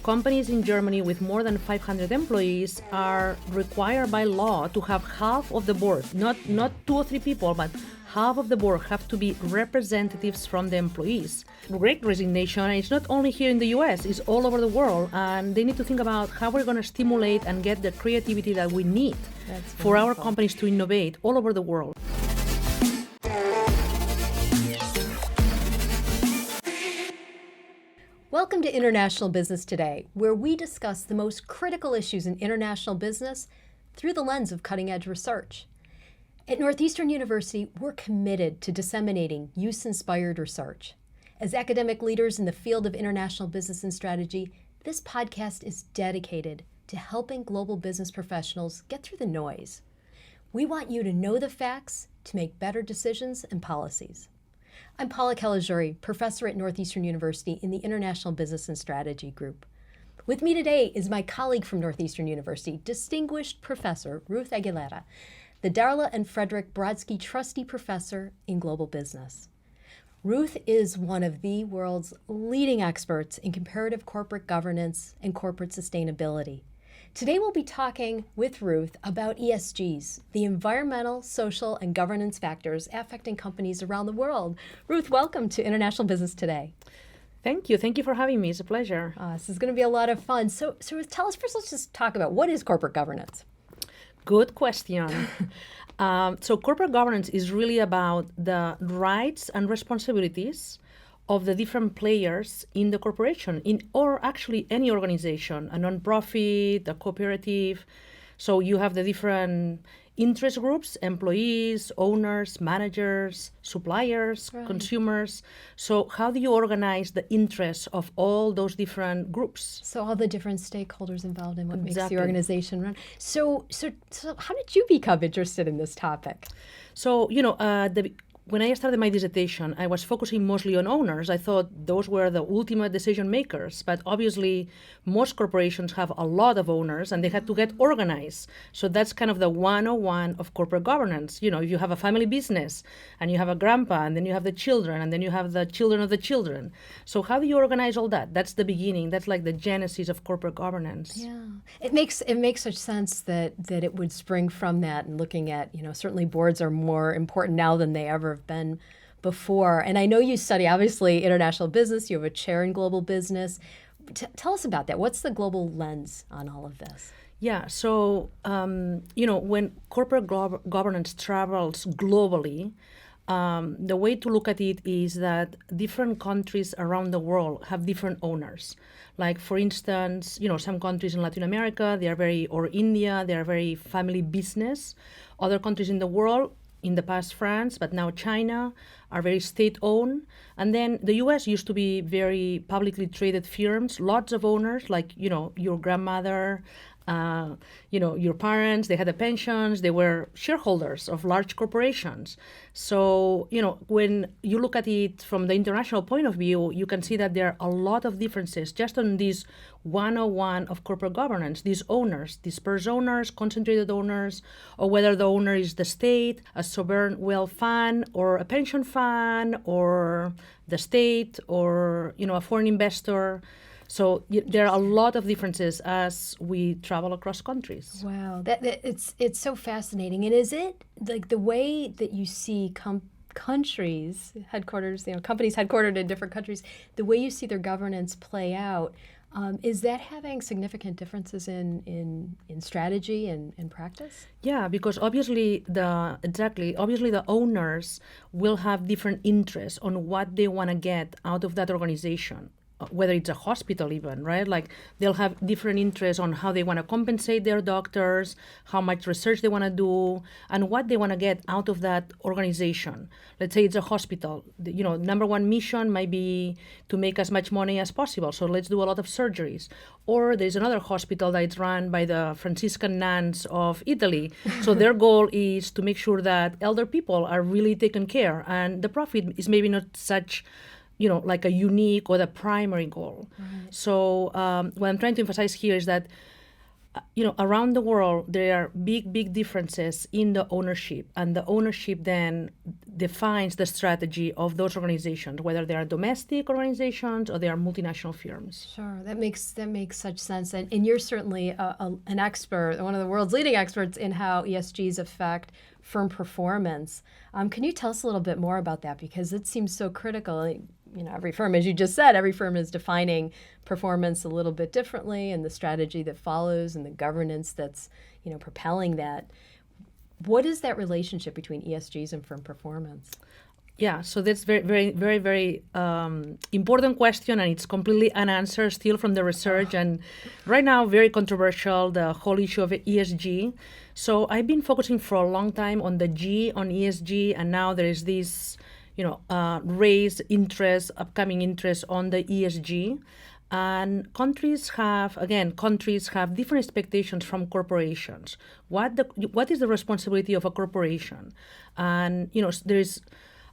companies in Germany with more than 500 employees are required by law to have half of the board, not 2 or 3 people, but half of the board have to be representatives from the employees. Great resignation, it's not only here in the US, it's all over the world, and they need to think about how we're going to stimulate and get the creativity that we need for our companies to innovate all over the world. Welcome to International Business Today, where we discuss the most critical issues in international business through the lens of cutting-edge research. At Northeastern University, we're committed to disseminating use-inspired research. As academic leaders in the field of international business and strategy, this podcast is dedicated to helping global business professionals get through the noise. We want you to know the facts to make better decisions and policies. I'm Paula Caligiuri, professor at Northeastern University in the International Business and Strategy Group. With me today is my colleague from Northeastern University, distinguished professor Ruth Aguilera, the Darla and Frederick Brodsky Trustee Professor in Global Business. Ruth is one of the world's leading experts in comparative corporate governance and corporate sustainability. Today we'll be talking with Ruth about ESGs, the environmental, social, and governance factors affecting companies around the world. Ruth, welcome to International Business Today. Thank you. Thank you for having me. It's a pleasure. This is going to be a lot of fun. So Ruth, tell us first, let's just talk about what is corporate governance? Good question. So corporate governance is really about the rights and responsibilities of the different players in the corporation, or actually any organization, a non-profit, a cooperative. So you have the different interest groups, employees, owners, managers, suppliers, consumers. So how do you organize the interests of all those different groups? So all the different stakeholders involved in what makes the organization run. So how did you become interested in this topic? So, when I started my dissertation, I was focusing mostly on owners. I thought those were the ultimate decision makers, but obviously most corporations have a lot of owners and they had to get organized. So that's kind of the 101 of corporate governance. If you have a family business and you have a grandpa and then you have the children and then you have the children of the children. So how do you organize all that? That's the beginning. That's like the genesis of corporate governance. Yeah, it makes such sense that it would spring from that, and looking at, certainly boards are more important now than they ever have been before. And I know you study, obviously, international business. You have a chair in global business. Tell us about that. What's the global lens on all of this? Yeah, so, when corporate governance travels globally, the way to look at it is that different countries around the world have different owners. Like, for instance, some countries in Latin America, or India, they are very family business. Other countries in the world, in the past France, but now China, are very state-owned. And then the US used to be very publicly traded firms, lots of owners, like, your grandmother, your parents, they had the pensions, they were shareholders of large corporations. So, when you look at it from the international point of view, you can see that there are a lot of differences just on this 101 of corporate governance, these owners, dispersed owners, concentrated owners, or whether the owner is the state, a sovereign wealth fund, or a pension fund, or the state, or, a foreign investor. So there are a lot of differences as we travel across countries. Wow, it's so fascinating. And is it like the way that you see countries, headquarters, companies headquartered in different countries, the way you see their governance play out, is that having significant differences in strategy and practice? Yeah, because obviously the owners will have different interests on what they want to get out of that organization. Whether it's a hospital even, right? Like, they'll have different interests on how they want to compensate their doctors, how much research they want to do, and what they want to get out of that organization. Let's say it's a hospital. Number one mission might be to make as much money as possible, so let's do a lot of surgeries. Or there's another hospital that is run by the Franciscan nuns of Italy. So their goal is to make sure that elder people are really taken care, and the profit is maybe not such like a unique or the primary goal. Right. So what I'm trying to emphasize here is that around the world, there are big differences in the ownership, and the ownership then defines the strategy of those organizations, whether they are domestic organizations or they are multinational firms. Sure, that makes such sense, and you're certainly an expert, one of the world's leading experts in how ESGs affect firm performance. Can you tell us a little bit more about that, because it seems so critical? Every firm, as you just said, every firm is defining performance a little bit differently, and the strategy that follows and the governance that's propelling that. What is that relationship between ESGs and firm performance? Yeah, so that's very important question, and it's completely unanswered still from the research, and right now very controversial, the whole issue of ESG. So I've been focusing for a long time on the G, on ESG, and now there is this raised interest, upcoming interest on the ESG. And countries have different expectations from corporations. What is the responsibility of a corporation? And there is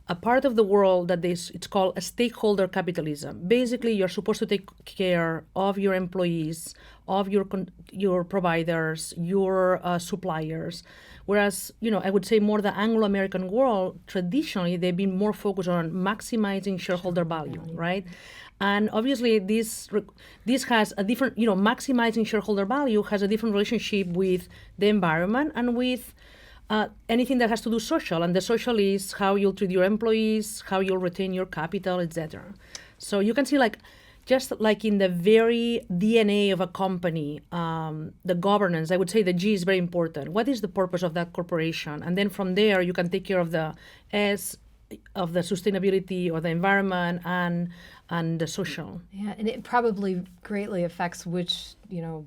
a part of the world that it's called a stakeholder capitalism. Basically, you're supposed to take care of your employees, of your providers, your suppliers. Whereas, I would say more the Anglo-American world, traditionally, they've been more focused on maximizing shareholder value, right? And obviously, this has a different, maximizing shareholder value has a different relationship with the environment and with anything that has to do social. And the social is how you'll treat your employees, how you'll retain your capital, etc. So you can see, just like in the very DNA of a company, the governance, I would say the G is very important. What is the purpose of that corporation? And then from there, you can take care of the S, of the sustainability or the environment and the social. Yeah, and it probably greatly affects which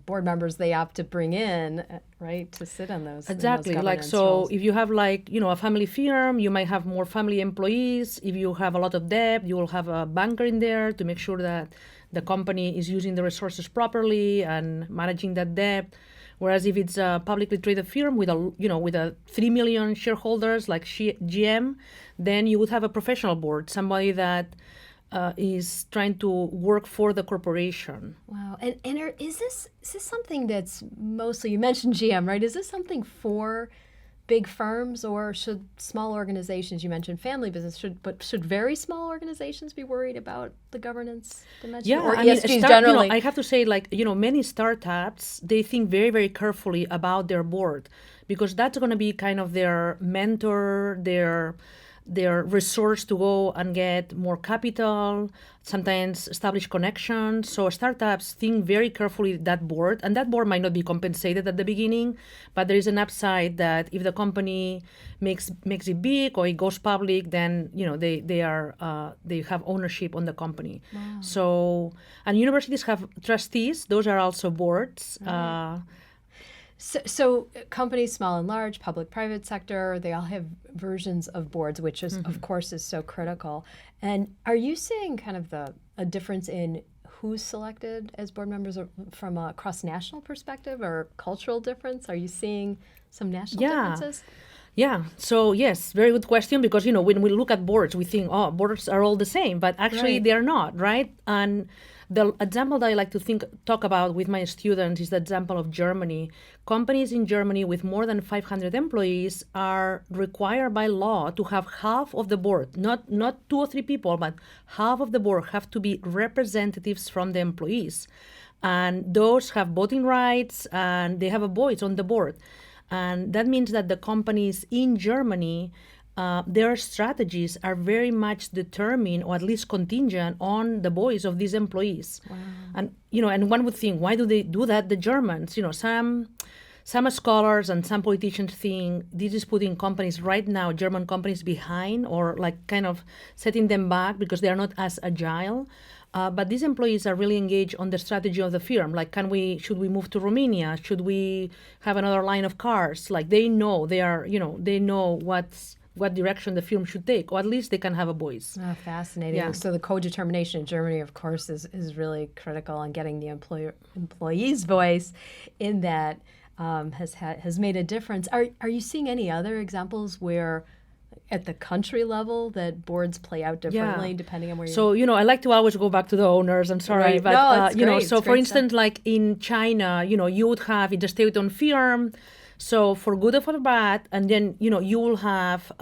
board members they opt to bring in, right, to sit on those. Exactly. Roles. If you have a family firm, you might have more family employees. If you have a lot of debt, you will have a banker in there to make sure that the company is using the resources properly and managing that debt. Whereas if it's a publicly traded firm with a 3 million shareholders like GM, then you would have a professional board, somebody that is trying to work for the corporation. Wow. And is this something that's mostly, you mentioned GM, right? Is this something for big firms, or should small organizations, you mentioned family business, should very small organizations be worried about the governance dimension? Yeah, or ESGs generally? I have to say, many startups, they think very, very carefully about their board, because that's going to be kind of their mentor, their resource to go and get more capital, sometimes establish connections. So startups think very carefully that board, and that board might not be compensated at the beginning, but there is an upside that if the company makes it big or it goes public, then they have ownership on the company. Wow. So, and universities have trustees; those are also boards. Right. So companies, small and large, public, private sector, they all have versions of boards, which is, of course, is so critical. And are you seeing kind of a difference in who's selected as board members from a cross-national perspective or cultural difference? Are you seeing some national differences? Yeah. So yes, very good question, because when we look at boards, we think, boards are all the same, but actually they're not, right? And the example that I like to talk about with my students is the example of Germany. Companies in Germany with more than 500 employees are required by law to have half of the board, not 2 or 3 people, but half of the board have to be representatives from the employees. And those have voting rights and they have a voice on the board. And that means that the companies in Germany, their strategies are very much determined, or at least contingent, on the voice of these employees. Wow. And and one would think, why do they do that? The Germans, some scholars and some politicians think this is putting companies right now, German companies, behind, or kind of setting them back because they are not as agile. But these employees are really engaged on the strategy of the firm. Should we move to Romania? Should we have another line of cars? They know they know what direction the firm should take, or at least they can have a voice. Oh, fascinating. Yeah. So the Codetermination in Germany, of course, is really critical on getting the employee's voice in that has made a difference. Are you seeing any other examples where at the country level that boards play out differently depending on where you're... So, I like to always go back to the owners. I'm sorry. Right. But, no, it's great. So it's for great instance, like in China, you would have the state-owned firm, so for good or for bad, and then, you will have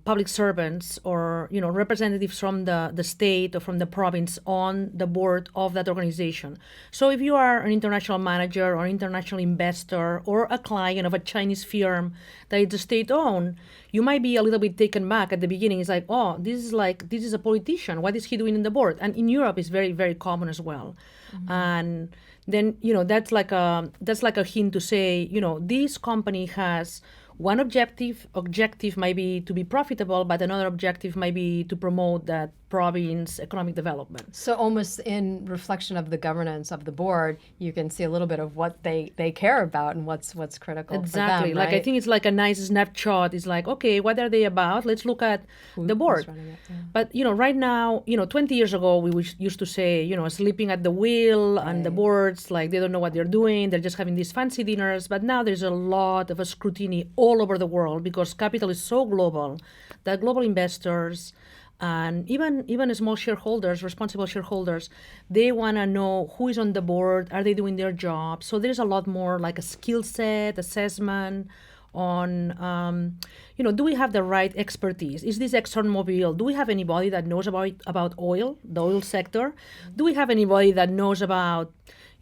public servants or, representatives from the state or from the province on the board of that organization. So if you are an international manager or international investor or a client of a Chinese firm that is state-owned, you might be a little bit taken back at the beginning. It's like, oh, this is a politician. What is he doing in the board? And in Europe, it's very, very common as well. Mm-hmm. And then, that's like a hint to say, this company has one objective might be to be profitable, but another objective might be to promote that province economic development. So almost in reflection of the governance of the board, you can see a little bit of what they care about and what's critical exactly. for them, Like, right? I think it's like a nice snapshot. It's like, okay, what are they about? Let's look at the board. But, right now, 20 years ago, we used to say, sleeping at the wheel and the boards, like they don't know what they're doing. They're just having these fancy dinners. But now there's a lot of a scrutiny all over the world because capital is so global that global investors and even small shareholders, responsible shareholders, they want to know who is on the board, are they doing their job? So there's a lot more like a skill set assessment on, do we have the right expertise? Is this ExxonMobil? Do we have anybody that knows about oil, the oil sector? Do we have anybody that knows about,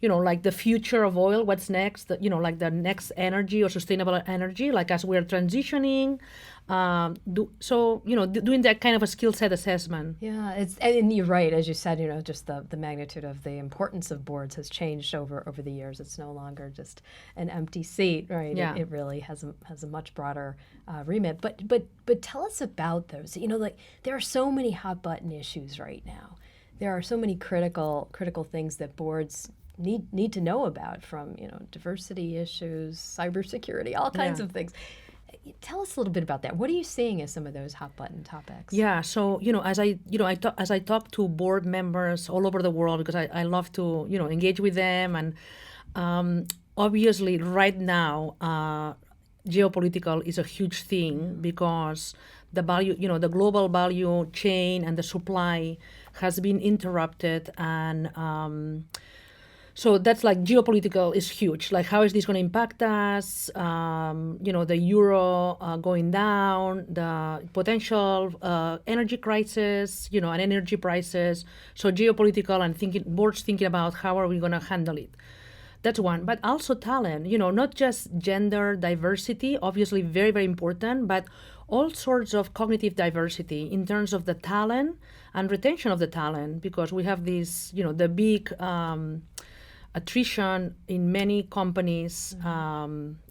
like the future of oil, what's next, like the next energy or sustainable energy, like as we're transitioning, doing that kind of a skill set assessment. Yeah, and you're right, as you said, just the magnitude of the importance of boards has changed over the years. It's no longer just an empty seat, right? Yeah. It really has a much broader remit. But tell us about those. Like there are so many hot button issues right now. There are so many critical things that boards need to know about, from diversity issues, cybersecurity, all kinds of things. Tell us a little bit about that. What are you seeing as some of those hot button topics? Yeah, so as I talk to board members all over the world, because I love to engage with them, and obviously right now geopolitical is a huge thing because the value, the global value chain and the supply has been interrupted, and so that's like geopolitical is huge. Like, how is this going to impact us? The euro going down, the potential energy crisis, and energy prices. So geopolitical and boards thinking about how are we going to handle it. That's one. But also talent, not just gender diversity, obviously very, very important, but all sorts of cognitive diversity in terms of the talent and retention of the talent, because we have this, the big attrition in many companies.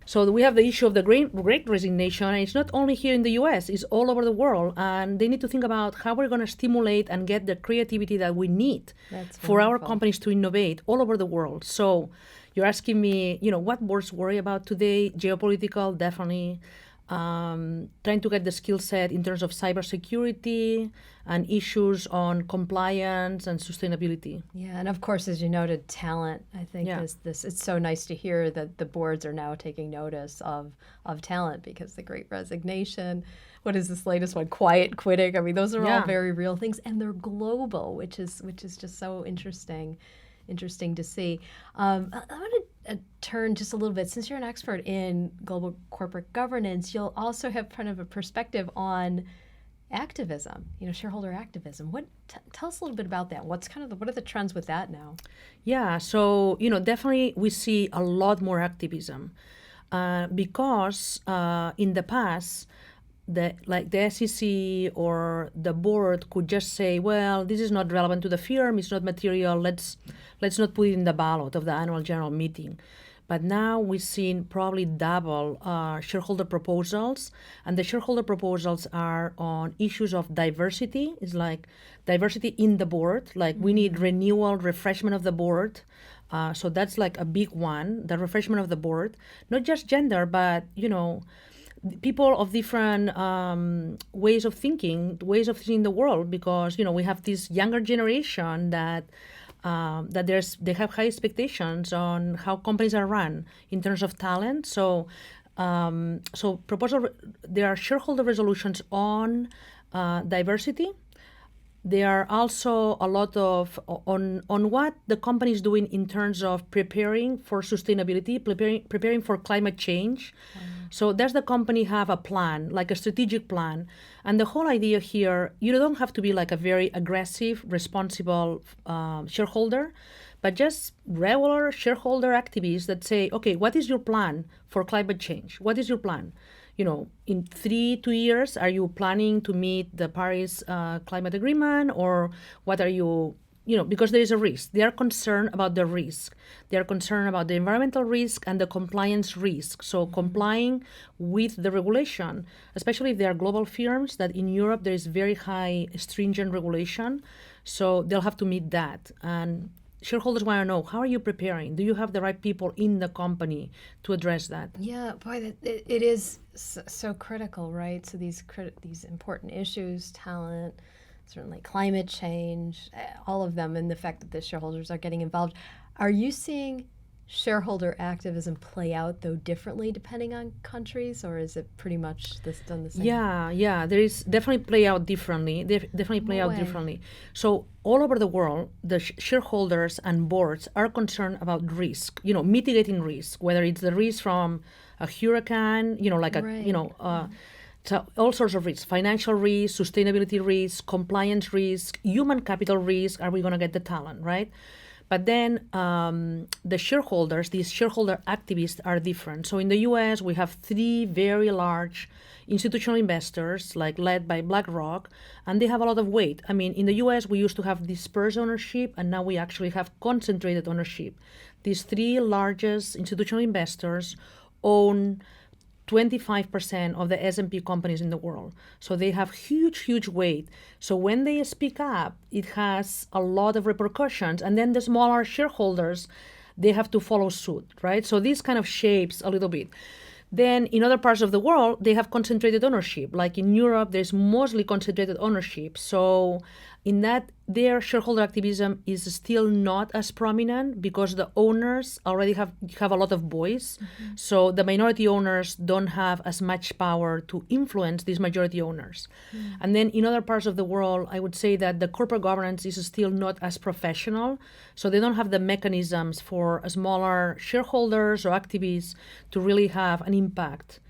So we have the issue of the great resignation, and it's not only here in the US, it's all over the world. And they need to think about how we're going to stimulate and get the creativity that we need for our companies to innovate all over the world. So you're asking me, what boards worry about today? Geopolitical, definitely. Trying to get the skill set in terms of cybersecurity and issues on compliance and sustainability. Yeah, and of course, as you noted, talent. I think this it's so nice to hear that the boards are now taking notice of talent, because the Great Resignation, what is this latest one? Quiet quitting. I mean, those are all very real things, and they're global, which is just so interesting to see. I want to turn just a little bit, since you're an expert in global corporate governance, you'll also have kind of a perspective on activism, shareholder activism. Tell us a little bit about that. What are the trends with that now? Yeah, so definitely we see a lot more activism because in the past, the SEC or the board could just say, well, this is not relevant to the firm, it's not material, let's not put it in the ballot of the annual general meeting. But now we've seen probably double shareholder proposals, and the shareholder proposals are on issues of diversity. It's like diversity in the board, like we need renewal, refreshment of the board. So that's like a big one, the refreshment of the board. Not just gender, but, people of different ways of thinking, ways of seeing the world, because we have this younger generation that they have high expectations on how companies are run in terms of talent. So So there are shareholder resolutions on diversity. There are also a lot of on what the company is doing in terms of preparing for sustainability, preparing for climate change. So does the company have a plan, like a strategic plan? And the whole idea here, you don't have to be like a very aggressive, responsible shareholder, but just regular shareholder activists that say, okay, what is your plan for climate change? What is your plan? In 2 years, are you planning to meet the Paris climate agreement, or what are you, because there is a risk. They are concerned about the risk. They are concerned about the environmental risk and the compliance risk. So complying with the regulation, especially if they are global firms, that in Europe there is very high stringent regulation. So they'll have to meet that. And shareholders want to know, how are you preparing? Do you have the right people in the company to address that? Yeah, boy, it is so critical, right? So these important issues, talent, certainly climate change, all of them, and the fact that the shareholders are getting involved. Are you seeing shareholder activism play out, though, differently depending on countries, or is it pretty much done the same? Yeah, there is definitely play out differently. They definitely play out differently. So all over the world, the shareholders and boards are concerned about risk, mitigating risk, whether it's the risk from a hurricane, so all sorts of risks: financial risk, sustainability risk, compliance risk, human capital risk. Are we going to get the talent, right? But then the shareholders, these shareholder activists, are different. So in the US, we have 3 very large institutional investors, led by BlackRock, and they have a lot of weight. I mean, in the US, we used to have dispersed ownership, and now we actually have concentrated ownership. These 3 largest institutional investors own 25% of the S&P companies in the world. So they have huge weight. So when they speak up, it has a lot of repercussions. And then the smaller shareholders, they have to follow suit, right? So this kind of shapes a little bit. Then in other parts of the world, they have concentrated ownership. Like in Europe, there's mostly concentrated ownership. So in that, their shareholder activism is still not as prominent because the owners already have a lot of voice. Mm-hmm. So the minority owners don't have as much power to influence these majority owners. Mm. And then in other parts of the world, I would say that the corporate governance is still not as professional. So they don't have the mechanisms for smaller shareholders or activists to really have an impact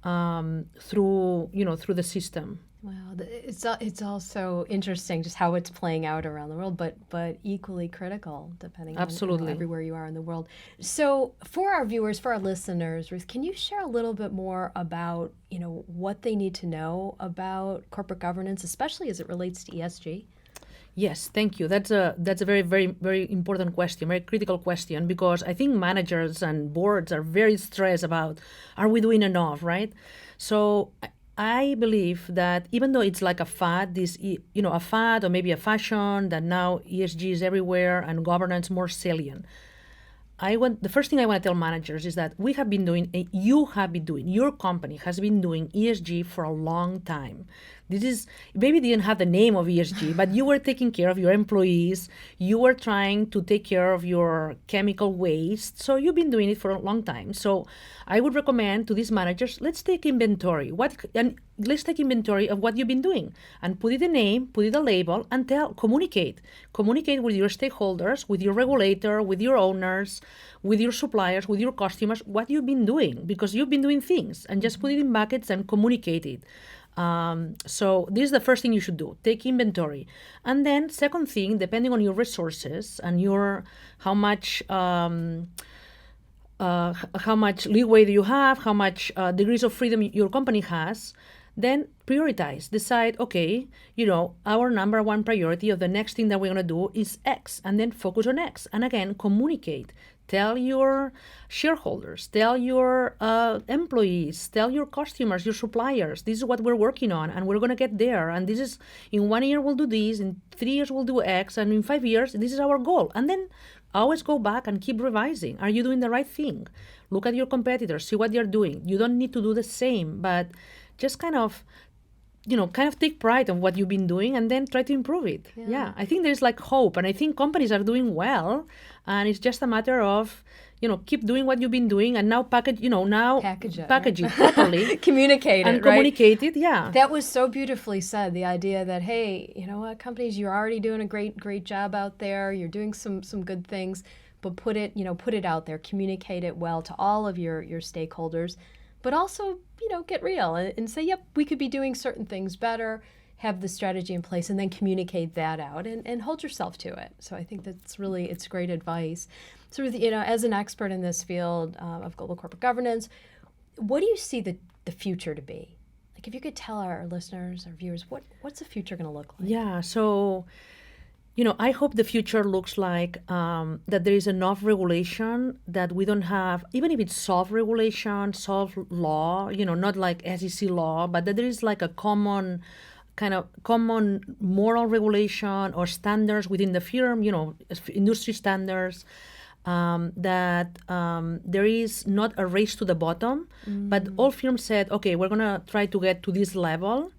through the system. Wow, it's also interesting just how it's playing out around the world, but equally critical depending on everywhere you are in the world. So for our viewers, for our listeners, Ruth, can you share a little bit more about what they need to know about corporate governance, especially as it relates to ESG? Yes, thank you. That's a very, very, very important question, very critical question, because I think managers and boards are very stressed about, are we doing enough, right? So I believe that even though it's like a fad, a fad or maybe a fashion, that now ESG is everywhere and governance more salient. The first thing I want to tell managers is that your company has been doing ESG for a long time. Maybe didn't have the name of ESG, but you were taking care of your employees. You were trying to take care of your chemical waste. So you've been doing it for a long time. So I would recommend to these managers, let's take inventory. Let's take inventory of what you've been doing and put it a name, put it a label, and communicate. Communicate with your stakeholders, with your regulator, with your owners, with your suppliers, with your customers, what you've been doing, because you've been doing things, and just put it in buckets and communicate it. So this is the first thing you should do, take inventory. And then second thing, depending on your resources and how much leeway do you have, how much degrees of freedom your company has, then prioritize. Decide, okay, our number one priority of the next thing that we're going to do is X, and then focus on X. And again, communicate. Tell your shareholders, tell your employees, tell your customers, your suppliers, this is what we're working on, and we're going to get there. And this is, in 1 year, we'll do this, in 3 years, we'll do X, and in 5 years, this is our goal. And then always go back and keep revising. Are you doing the right thing? Look at your competitors, see what they're doing. You don't need to do the same, but just kind of kind of take pride on what you've been doing and then try to improve it. Yeah. I think there's like hope, and I think companies are doing well, and it's just a matter of, keep doing what you've been doing, and now package it properly. Communicate and it, communicate it, yeah. That was so beautifully said, the idea that, hey, you know what, companies, you're already doing a great job out there, you're doing some good things, but put it out there, communicate it well to all of your stakeholders, but also, get real and say, yep, we could be doing certain things better, have the strategy in place, and then communicate that out and hold yourself to it. So I think it's great advice. So, as an expert in this field of global corporate governance, what do you see the future to be? Like, if you could tell our listeners, our viewers, what's the future going to look like? Yeah, so, I hope the future looks like that there is enough regulation that we don't have, even if it's soft regulation, soft law, not like SEC law, but that there is like a common moral regulation or standards within the firm, industry standards, that there is not a race to the bottom, but all firms said, okay, we're going to try to get to this level.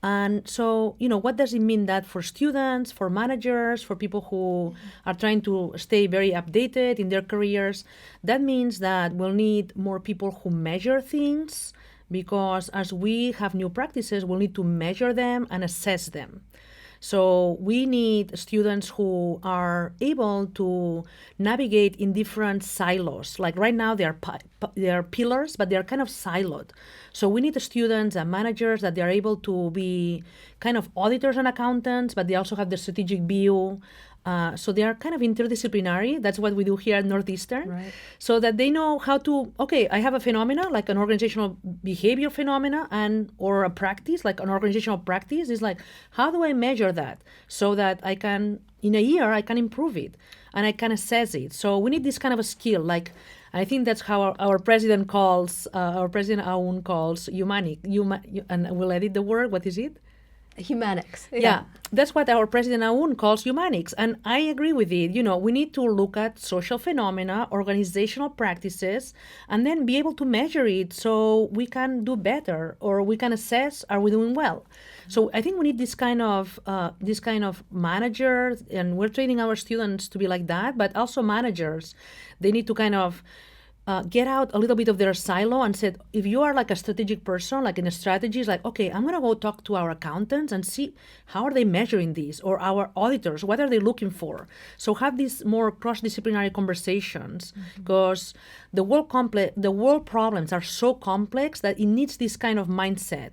And so, what does it mean that for students, for managers, for people who are trying to stay very updated in their careers? That means that we'll need more people who measure things, because as we have new practices, we'll need to measure them and assess them. So we need students who are able to navigate in different silos. Like right now, they are pillars, but they are kind of siloed. So we need the students and managers that they are able to be kind of auditors and accountants, but they also have the strategic view. So they are kind of interdisciplinary. That's what we do here at Northeastern. Right. So that they know how to, okay, I have a phenomena, like an organizational behavior phenomena, or a practice, like an organizational practice. Is like, how do I measure that so that I can, in a year, I can improve it and I can assess it. So we need this kind of a skill. Like, I think that's how our president calls, Aoun calls humanic. And we'll edit the word. What is it? Humanics. Yeah, that's what our president Aoun calls humanics. And I agree with it. We need to look at social phenomena, organizational practices, and then be able to measure it so we can do better, or we can assess, are we doing well? So I think we need this kind of manager, and we're training our students to be like that, but also managers. They need to kind of get out a little bit of their silo and said, if you are like a strategic person, like in a strategy, it's like, okay, I'm going to go talk to our accountants and see how are they measuring these, or our auditors, what are they looking for? So have these more cross-disciplinary conversations, because the world problems are so complex that it needs this kind of mindset.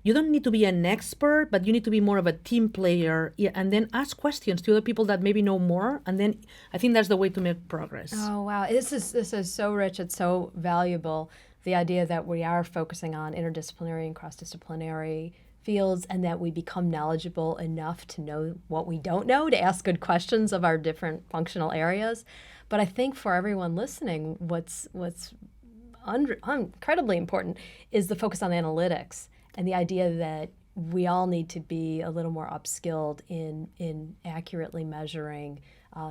You don't need to be an expert, but you need to be more of a team player, and then ask questions to other people that maybe know more. And then I think that's the way to make progress. Oh, wow. This is so rich. It's so valuable. The idea that we are focusing on interdisciplinary and cross-disciplinary fields, and that we become knowledgeable enough to know what we don't know, to ask good questions of our different functional areas. But I think for everyone listening, what's incredibly important is the focus on analytics. And the idea that we all need to be a little more upskilled in accurately measuring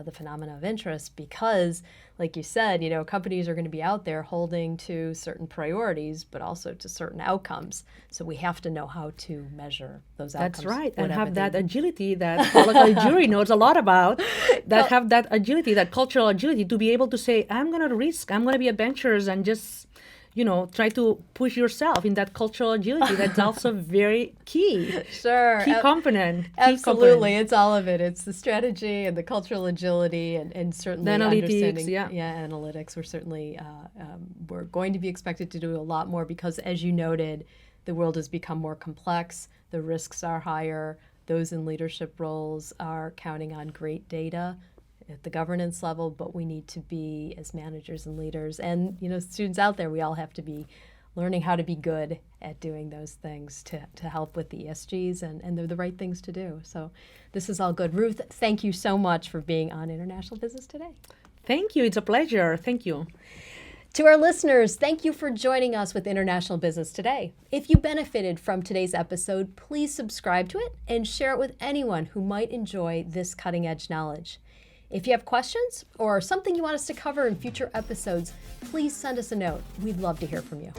the phenomena of interest, because, like you said, companies are going to be out there holding to certain priorities, but also to certain outcomes. So we have to know how to measure those outcomes. That's right, and have that agility that Paula Caligiuri knows a lot about. Have that agility, that cultural agility, to be able to say, I'm going to risk, I'm going to be adventurous, and just try to push yourself in that cultural agility. That's also very key. Sure. Key component. Absolutely. It's all of it. It's the strategy and the cultural agility and certainly the analytics, understanding. Yeah, analytics. We're certainly, we're going to be expected to do a lot more because, as you noted, the world has become more complex. The risks are higher. Those in leadership roles are counting on great data at the governance level, but we need to be, as managers and leaders and students out there, we all have to be learning how to be good at doing those things to help with the ESGs, and they're the right things to do. So this is all good. Ruth, thank you so much for being on International Business Today. Thank you. It's a pleasure. Thank you. To our listeners, thank you for joining us with International Business Today. If you benefited from today's episode, please subscribe to it and share it with anyone who might enjoy this cutting-edge knowledge. If you have questions or something you want us to cover in future episodes, please send us a note. We'd love to hear from you.